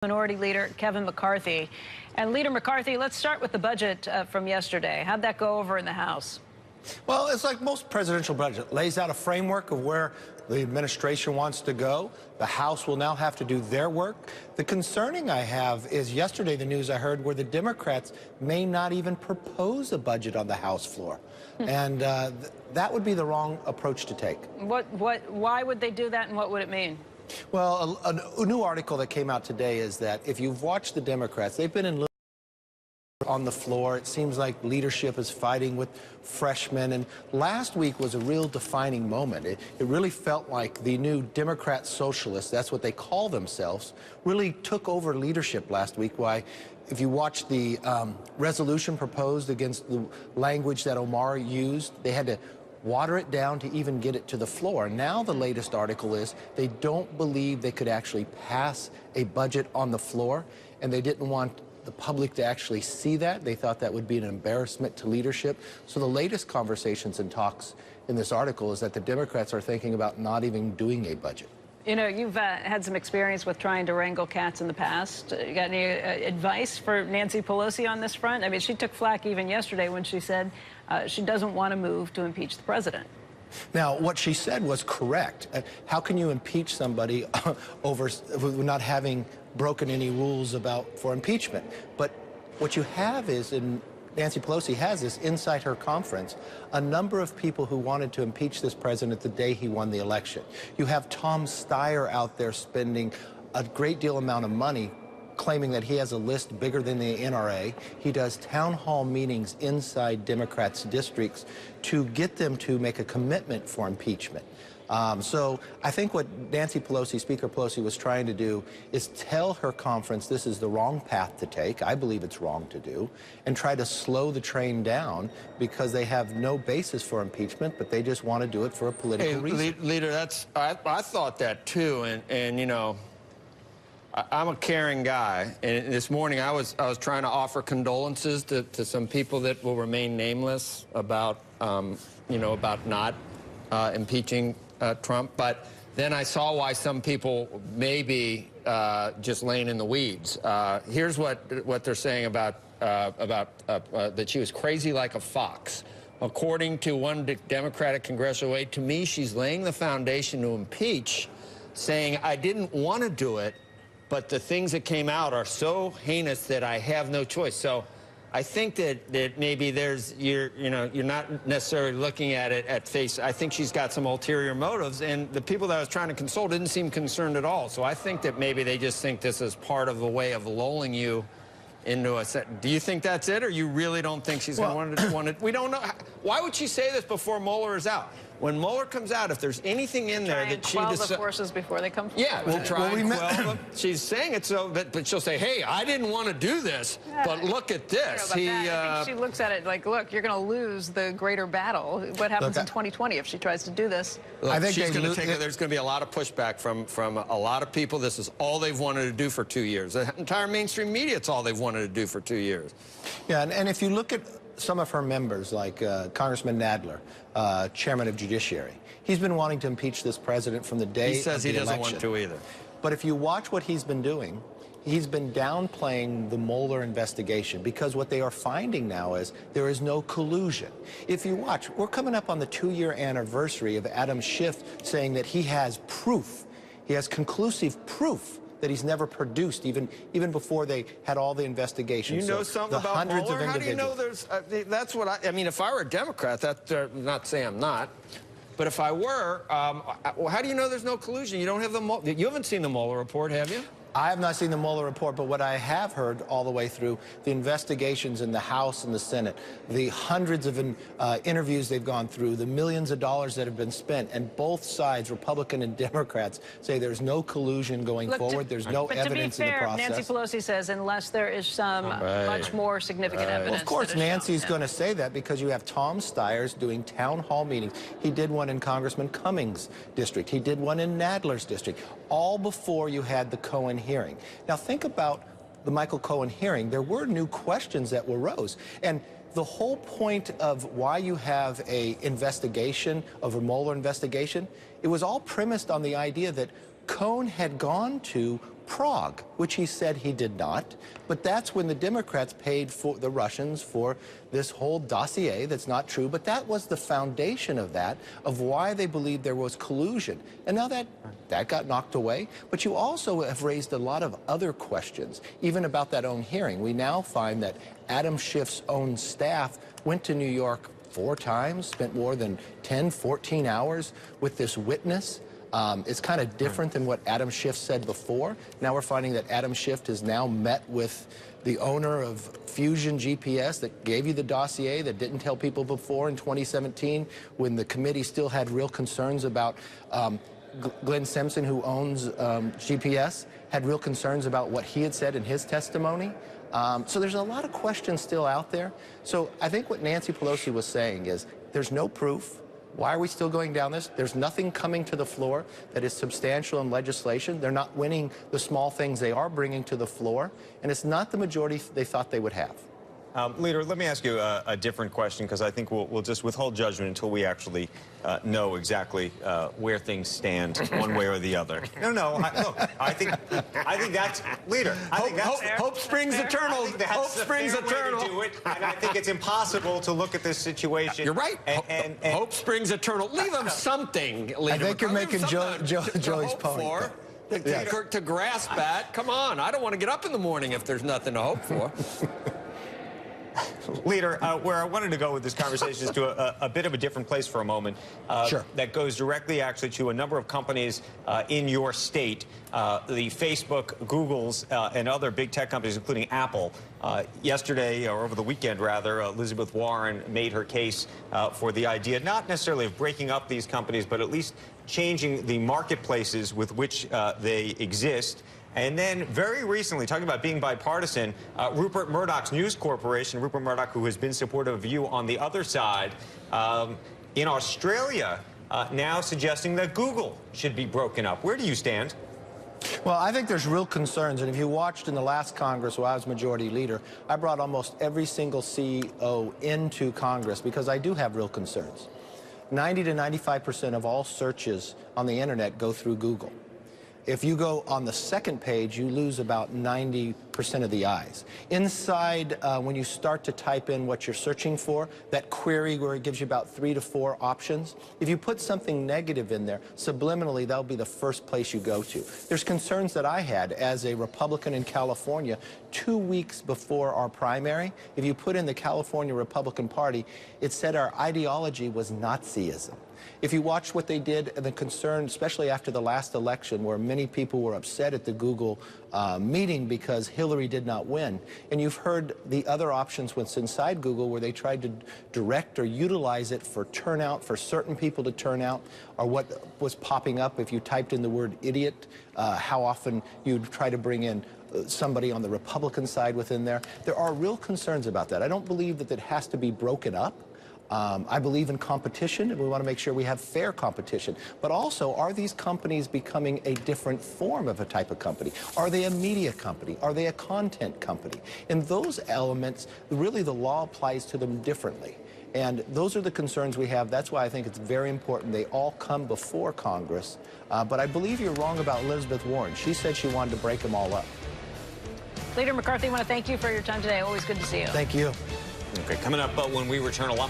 Minority Leader Kevin McCarthy. And Leader McCarthy, let's start with the budget from yesterday. How'd that go over in the House? Well, it's like most presidential budget. Lays out a framework of where the administration wants to go. The House will now have to do their work. The concerning I have is yesterday the news I heard where the Democrats may not even propose a budget on the House floor. And that would be the wrong approach to take. Why would they do that, and what would it mean? Well, a new article that came out today is that if you've watched the Democrats, they've been in on the floor. It seems like leadership is fighting with freshmen, and last week was a real defining moment. It really felt like the new Democrat socialists, that's what they call themselves, really took over leadership last week. Why, if you watch the resolution proposed against the language that Omar used, they had to water it down to even get it to the floor. Now the latest article is they don't believe they could actually pass a budget on the floor, and they didn't want the public to actually see that. They thought that would be an embarrassment to leadership. So the latest conversations and talks in this article is that the Democrats are thinking about not even doing a budget. You know, you've had some experience with trying to wrangle cats in the past. You got any advice for Nancy Pelosi on this front? I mean, she took flack even yesterday when she said she doesn't want to move to impeach the president. Now, what she said was correct. How can you impeach somebody over not having broken any rules for impeachment? But what you have is, and Nancy Pelosi has this inside her conference, a number of people who wanted to impeach this president the day he won the election. You have Tom Steyer out there spending a great deal amount of money claiming that he has a list bigger than the NRA. He does town hall meetings inside Democrats' districts to get them to make a commitment for impeachment. So I think what Nancy Pelosi, Speaker Pelosi, was trying to do is tell her conference this is the wrong path to take. I believe it's wrong to do, and try to slow the train down because they have no basis for impeachment, but they just want to do it for a political reason. Leader, I thought that too, and you know, I'm a caring guy, and this morning I was trying to offer condolences to some people that will remain nameless about about not impeaching Trump, but then I saw why some people may be just laying in the weeds. Here's what they're saying about that she was crazy like a fox. According to one Democratic congressional aide, to me, she's laying the foundation to impeach, saying, I didn't want to do it, but the things that came out are so heinous that I have no choice. So I think that maybe you're not necessarily looking at it at face. I think she's got some ulterior motives, and the people that I was trying to console didn't seem concerned at all. So I think that maybe they just think this is part of a way of lulling you into a set. Do you think that's it, or you really don't think she's going to want it? We don't know. Why would she say this before Mueller is out? When Mueller comes out, if there's anything in there that she decides, the forces before they come forward. Yeah, we'll try and quell them. She's saying it so, but she'll say, "Hey, I didn't want to do this, but look at this." I think she looks at it like, "Look, you're going to lose the greater battle. What happens in 2020 if she tries to do this?" Look, I think she's going to take. There's going to be a lot of pushback from a lot of people. This is all they've wanted to do for 2 years. The entire mainstream media, it's all they've wanted to do for 2 years. Yeah, and if you look at some of her members, like Congressman Nadler, chairman of Judiciary, he's been wanting to impeach this president from the day of the election. He says he doesn't want to either. But if you watch what he's been doing, he's been downplaying the Mueller investigation, because what they are finding now is there is no collusion. If you watch, we're coming up on the 2-year anniversary of Adam Schiff saying that he has proof. He has conclusive proof that he's never produced, even before they had all the investigations. You know something about Mueller? How do you know there's... that's what I mean, if I were a Democrat, not saying I'm not, but if I were, how do you know there's no collusion? You don't have you haven't seen the Mueller report, have you? I have not seen the Mueller report, but what I have heard all the way through, the investigations in the House and the Senate, the hundreds of interviews they've gone through, the millions of dollars that have been spent, and both sides, Republican and Democrats, say there's no collusion going forward. There's no evidence in the process. Nancy Pelosi says unless there is some much more significant evidence. Well, of course, Nancy's going to say that because you have Tom Steyer's doing town hall meetings. He did one in Congressman Cummings' district. He did one in Nadler's district, all before you had the Cohen hearing. Now think about the Michael Cohen hearing. There were new questions that arose, and the whole point of why you have a investigation, of a Mueller investigation, it was all premised on the idea that Cohen had gone to Prague, which he said he did not. But that's when the Democrats paid for the Russians for this whole dossier that's not true. But that was the foundation of that, of why they believed there was collusion. And now that got knocked away. But you also have raised a lot of other questions, even about that own hearing. We now find that Adam Schiff's own staff went to New York 4 times, spent more than 10, 14 hours with this witness. It's kind of different than what Adam Schiff said before. Now we're finding that Adam Schiff has now met with the owner of Fusion GPS that gave you the dossier that didn't tell people before in 2017 when the committee still had real concerns about Glenn Simpson, who owns GPS, had real concerns about what he had said in his testimony. So there's a lot of questions still out there. So I think what Nancy Pelosi was saying is there's no proof. Why are we still going down this? There's nothing coming to the floor that is substantial in legislation. They're not winning the small things they are bringing to the floor, and it's not the majority they thought they would have. Leader, let me ask you a different question, because I think we'll just withhold judgment until we actually know exactly where things stand one way or the other. Look, I think that's, Leader, I think that's hope springs eternal. Hope springs eternal. Way to do it, and I think it's impossible to look at this situation. You're right. And hope springs eternal. Leave them something, Leader. I think you're making Joey's point. To grasp at. Come on. I don't want to get up in the morning if there's nothing to hope for. Leader, where I wanted to go with this conversation is to a bit of a different place for a moment. Sure. That goes directly, actually, to a number of companies in your state, the Facebook, Googles, and other big tech companies, including Apple. Yesterday, or over the weekend, rather, Elizabeth Warren made her case for the idea, not necessarily of breaking up these companies, but at least changing the marketplaces with which they exist. And then very recently, talking about being bipartisan, Rupert Murdoch's News Corporation, Rupert Murdoch, who has been supportive of you on the other side, in Australia, now suggesting that Google should be broken up. Where do you stand? Well, I think there's real concerns, and if you watched in the last Congress where I was majority leader, I brought almost every single CEO into Congress because I do have real concerns. 90 to 95% of all searches on the internet go through Google. If you go on the second page, you lose about 90% of the eyes. Inside, when you start to type in what you're searching for, that query where it gives you about 3 to 4 options, if you put something negative in there, subliminally, that'll be the first place you go to. There's concerns that I had as a Republican in California 2 weeks before our primary. If you put in the California Republican Party, it said our ideology was Nazism. If you watch what they did, and the concern, especially after the last election, where many people were upset at the Google meeting because Hillary did not win, and you've heard the other options what's inside Google where they tried to direct or utilize it for turnout, for certain people to turn out, or what was popping up if you typed in the word idiot, how often you'd try to bring in somebody on the Republican side within there. There are real concerns about that. I don't believe that it has to be broken up. I believe in competition, and we want to make sure we have fair competition. But also, are these companies becoming a different form of a type of company? Are they a media company? Are they a content company? In those elements, really the law applies to them differently. And those are the concerns we have. That's why I think it's very important they all come before Congress. But I believe you're wrong about Elizabeth Warren. She said she wanted to break them all up. Leader McCarthy, I want to thank you for your time today. Always good to see you. Thank you. Okay, coming up, when we return, a lot